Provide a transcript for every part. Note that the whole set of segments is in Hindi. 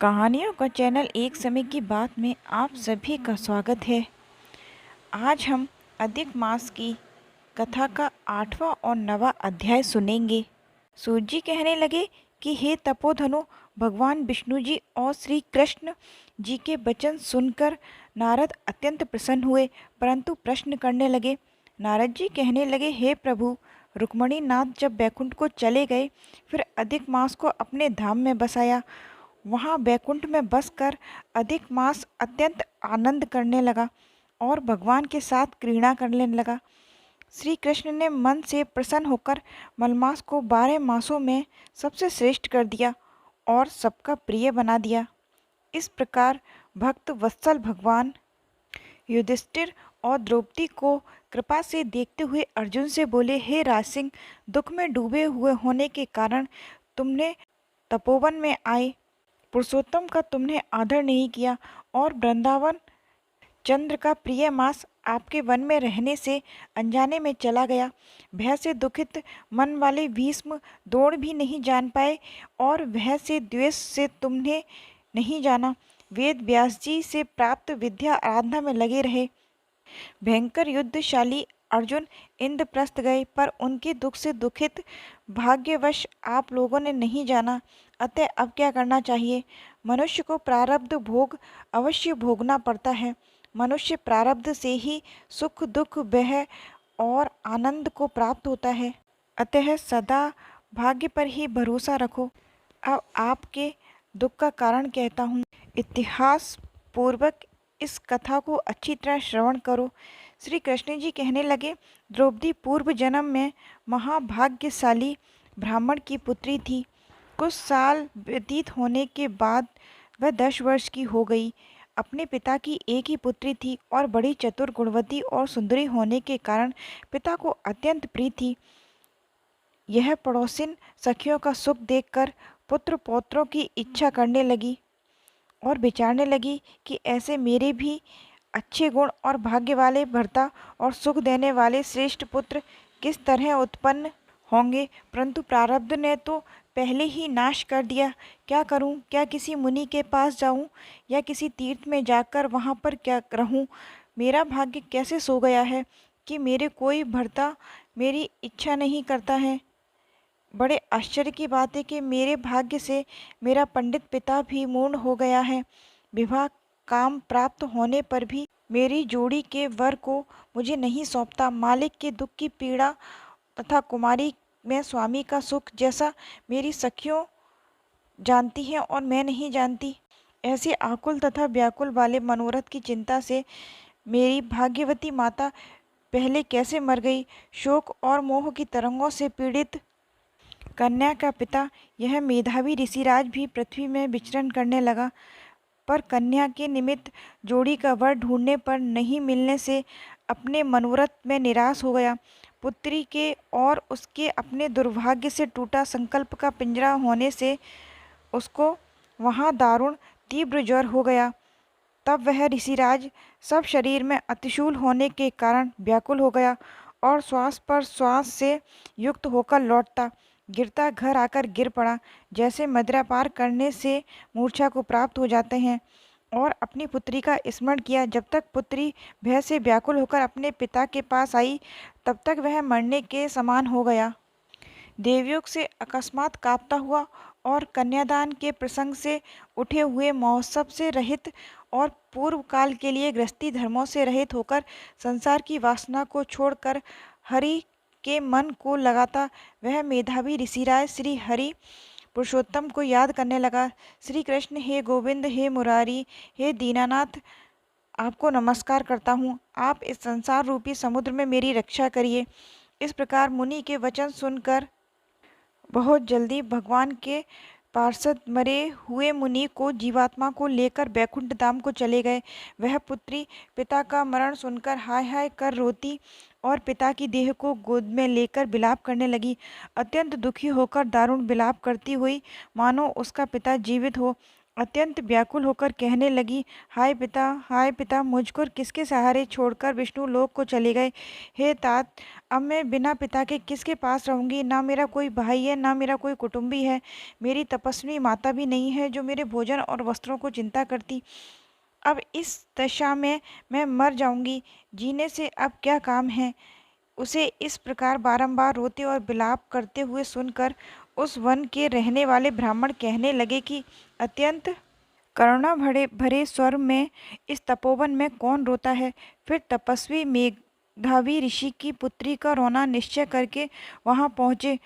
कहानियों का चैनल एक समय की बात में आप सभी का स्वागत है। आज हम अधिक मास की कथा का 8वां और 9वां अध्याय सुनेंगे। सूत जी कहने लगे कि हे तपोधनो, भगवान विष्णु जी और श्री कृष्ण जी के वचन सुनकर नारद अत्यंत प्रसन्न हुए, परंतु प्रश्न करने लगे। नारद जी कहने लगे, हे प्रभु, रुक्मणी नाथ जब बैकुंठ को चले गए, फिर अधिक मास को अपने धाम में बसाया। वहाँ बैकुंठ में बसकर अधिक मास अत्यंत आनंद करने लगा और भगवान के साथ क्रीड़ा करने लगा। श्री कृष्ण ने मन से प्रसन्न होकर मलमास को 12 मासों में सबसे श्रेष्ठ कर दिया और सबका प्रिय बना दिया। इस प्रकार भक्त वत्सल भगवान युधिष्ठिर और द्रौपदी को कृपा से देखते हुए अर्जुन से बोले, हे राजसिंह, दुख में डूबे हुए होने के कारण तुमने तपोवन में आए पुरुषोत्तम का तुमने आदर नहीं किया और वृंदावन चंद्र का प्रिय मास आपके वन में रहने से अनजाने में चला गया। भय से दुखित मन वाले भीष्म दौड़ भी नहीं जान पाए और भय से द्वेष से तुमने नहीं जाना। वेद व्यास जी से प्राप्त विद्या आराधना में लगे रहे। भयंकर युद्धशाली अर्जुन इंद्रप्रस्थ गए, पर उनके दुख से दुखित भाग्यवश आप लोगों ने नहीं जाना। अतः अब क्या करना चाहिए? मनुष्य को प्रारब्ध भोग अवश्य भोगना पड़ता है। मनुष्य प्रारब्ध से ही सुख दुख भय और आनंद को प्राप्त होता है। अतः सदा भाग्य पर ही भरोसा रखो। अब आपके दुख का कारण कहता हूँ। इतिहास पूर्वक इस कथा को अच्छी तरह श्रवण करो। श्री कृष्ण जी कहने लगे, द्रौपदी पूर्व जन्म में महाभाग्यशाली ब्राह्मण की पुत्री थी। कुछ साल व्यतीत होने के बाद वह 10 वर्ष की हो गई। अपने पिता की एक ही पुत्री थी और बड़ी चतुर, गुणवती और सुंदरी होने के कारण पिता को अत्यंत प्रिय थी। यह पड़ोसिन सखियों का सुख देखकर पुत्र पौत्रों की इच्छा करने लगी और विचारने लगी कि ऐसे मेरे भी अच्छे गुण और भाग्य वाले भर्ता और सुख देने वाले श्रेष्ठ पुत्र किस तरह उत्पन्न होंगे, परंतु प्रारब्ध ने तो पहले ही नाश कर दिया। क्या करूं? क्या किसी मुनि के पास जाऊं या किसी तीर्थ में जाकर वहां पर क्या रहूं? मेरा भाग्य कैसे सो गया है कि मेरे कोई भर्ता मेरी इच्छा नहीं करता है। बड़े आश्चर्य की बात है कि मेरे भाग्य से मेरा पंडित पिता भी मूर्ण हो गया है। विवाह काम प्राप्त होने पर भी मेरी जोड़ी के वर को मुझे नहीं सौंपता। मालिक के दुख की पीड़ा तथा कुमारी में स्वामी का सुख जैसा मेरी सखियों जानती हैं और मैं नहीं जानती। ऐसे आकुल तथा व्याकुल वाले मनोरथ की चिंता से मेरी भाग्यवती माता पहले कैसे मर गई। शोक और मोह की तरंगों से पीड़ित कन्या का पिता यह मेधावी ऋषिराज भी पृथ्वी में विचरण करने लगा, पर कन्या के निमित्त जोड़ी का वर ढूंढने पर नहीं मिलने से अपने मनोरथ में निराश हो गया। पुत्री के और उसके अपने दुर्भाग्य से टूटा संकल्प का पिंजरा होने से उसको वहाँ दारुण तीव्र ज्वर हो गया। तब वह ऋषिराज सब शरीर में अतिशूल होने के कारण व्याकुल हो गया और श्वास पर श्वास से युक्त होकर लौटता गिरता घर आकर गिर पड़ा। जैसे मदिरा पार करने से मूर्छा को प्राप्त हो जाते हैं, और अपनी पुत्री का स्मरण किया। जब तक पुत्री भय से व्याकुल होकर अपने पिता के पास आई, तब तक वह मरने के समान हो गया। देवयोग से अकस्मात कांपता हुआ और कन्यादान के प्रसंग से उठे हुए महोत्सव से रहित और पूर्व काल के लिए गृहस्थी धर्मों से रहित होकर संसार की वासना को छोड़कर हरि के मन को लगाता वह मेधावी ऋषिराज श्री हरि पुरुषोत्तम को याद करने लगा। श्री कृष्ण, हे गोविंद, हे मुरारी, हे दीनानाथ, आपको नमस्कार करता हूँ। आप इस संसार रूपी समुद्र में मेरी रक्षा करिए। इस प्रकार मुनि के वचन सुनकर बहुत जल्दी भगवान के पार्षद मरे हुए मुनि को जीवात्मा को लेकर बैकुंठ धाम को चले गए। वह पुत्री पिता का मरण सुनकर हाय हाय कर रोती और पिता की देह को गोद में लेकर विलाप करने लगी। अत्यंत दुखी होकर दारुण विलाप करती हुई मानो उसका पिता जीवित हो अत्यंत व्याकुल होकर कहने लगी, हाय पिता, मुझको किसके सहारे छोड़कर विष्णु लोक को चले गए। हे तात, अब मैं बिना पिता के किसके पास रहूंगी। ना मेरा कोई भाई है, ना मेरा कोई कुटुंबी है। मेरी तपस्वी माता भी नहीं है जो मेरे भोजन और वस्त्रों को चिंता करती। अब इस दशा में मैं मर जाऊंगी, जीने से अब क्या काम है। उसे इस प्रकार बारंबार रोते और विलाप करते हुए सुनकर उस वन के रहने वाले ब्राह्मण कहने लगे कि अत्यंत करुणा भरे भरे स्वर में इस तपोवन में कौन रोता है। फिर तपस्वी मेधावी ऋषि की पुत्री का रोना निश्चय करके वहां पहुँचे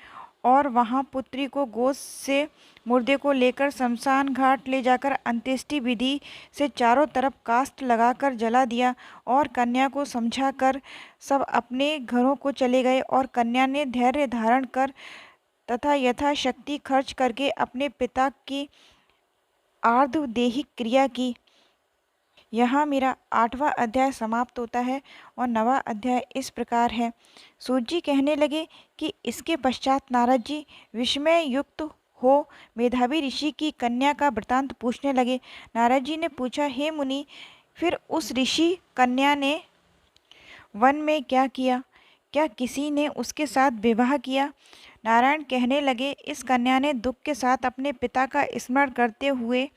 और वहां पुत्री को गोद से मुर्दे को लेकर शमशान घाट ले जाकर अंत्येष्टि विधि से चारों तरफ काष्ठ लगाकर जला दिया और कन्या को समझाकर सब अपने घरों को चले गए। और कन्या ने धैर्य धारण कर तथा यथाशक्ति खर्च करके अपने पिता की आर्धदेहिक क्रिया की। यहाँ मेरा 8वां अध्याय समाप्त होता है और 9वां अध्याय इस प्रकार है। सूत जी कहने लगे कि इसके पश्चात नारद जी विस्मय युक्त हो मेधावी ऋषि की कन्या का वृतांत पूछने लगे। नारद जी ने पूछा, हे मुनि, फिर उस ऋषि कन्या ने वन में क्या किया? क्या किसी ने उसके साथ विवाह किया? नारायण कहने लगे, इस कन्या ने दुख के साथ अपने पिता का स्मरण करते हुए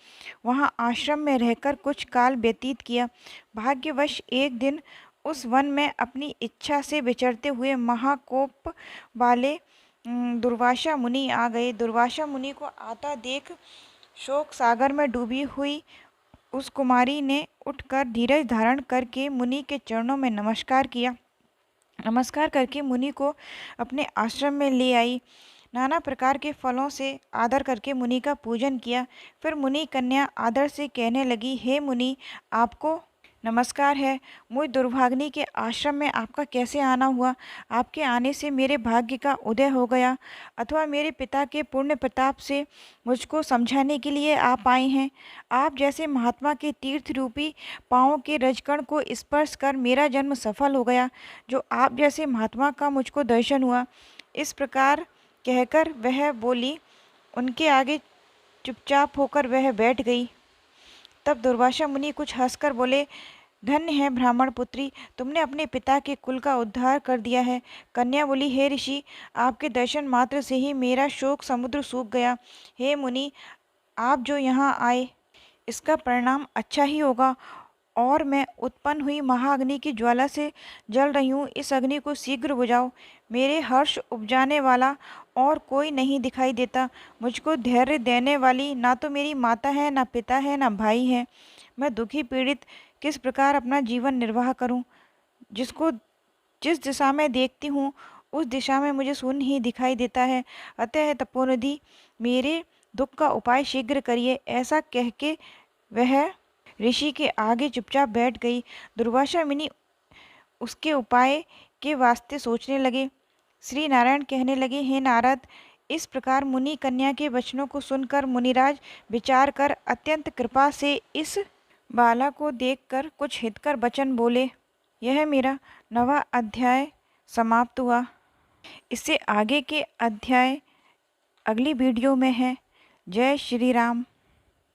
वहां आश्रम में रहकर कुछ काल व्यतीत किया। भाग्यवश एक दिन उस वन में अपनी इच्छा से विचरते हुए महाकोप वाले दुर्वासा मुनि आ गए। दुर्वासा मुनि को आता देख शोक सागर में डूबी हुई उस कुमारी ने उठकर धीरज धारण करके मुनि के चरणों में नमस्कार किया। नमस्कार करके मुनि को अपने आश्रम में ले आई। नाना प्रकार के फलों से आदर करके मुनि का पूजन किया। फिर मुनि कन्या आदर से कहने लगी, हे मुनि, आपको नमस्कार है। मुझ दुर्भाग्नि के आश्रम में आपका कैसे आना हुआ? आपके आने से मेरे भाग्य का उदय हो गया, अथवा मेरे पिता के पुण्य प्रताप से मुझको समझाने के लिए आप आए हैं? आप जैसे महात्मा के तीर्थ रूपी पाँव के रजकण को स्पर्श कर मेरा जन्म सफल हो गया, जो आप जैसे महात्मा का मुझको दर्शन हुआ। इस प्रकार कहकर वह बोली। उनके आगे चुपचाप होकर वह बैठ गई। तब दुर्वासा मुनि कुछ हंसकर बोले, धन्य है ब्राह्मण पुत्री, तुमने अपने पिता के कुल का उद्धार कर दिया है। कन्या बोली, हे ऋषि, आपके दर्शन मात्र से ही मेरा शोक समुद्र सूख गया। हे मुनि, आप जो यहाँ आए इसका परिणाम अच्छा ही होगा, और मैं उत्पन्न हुई महाअग्नि की ज्वाला से जल रही हूँ। इस अग्नि को शीघ्र बुझाओ। मेरे हर्ष उपजाने वाला और कोई नहीं दिखाई देता। मुझको धैर्य देने वाली ना तो मेरी माता है, ना पिता है, ना भाई है। मैं दुखी पीड़ित किस प्रकार अपना जीवन निर्वाह करूं? जिसको जिस दिशा में देखती हूँ उस दिशा में मुझे शून्य ही दिखाई देता है। अतः तपोनिधि, मेरे दुख का उपाय शीघ्र करिए। ऐसा कह के वह ऋषि के आगे चुपचाप बैठ गई। दुर्वासा मुनि उसके उपाय के वास्ते सोचने लगे। श्री नारायण कहने लगे, हे नारद, इस प्रकार मुनि कन्या के वचनों को सुनकर मुनिराज विचार कर अत्यंत कृपा से इस बाला को देखकर कुछ हितकर वचन बोले। यह मेरा 9वां अध्याय समाप्त हुआ। इससे आगे के अध्याय अगली वीडियो में है। जय श्री राम।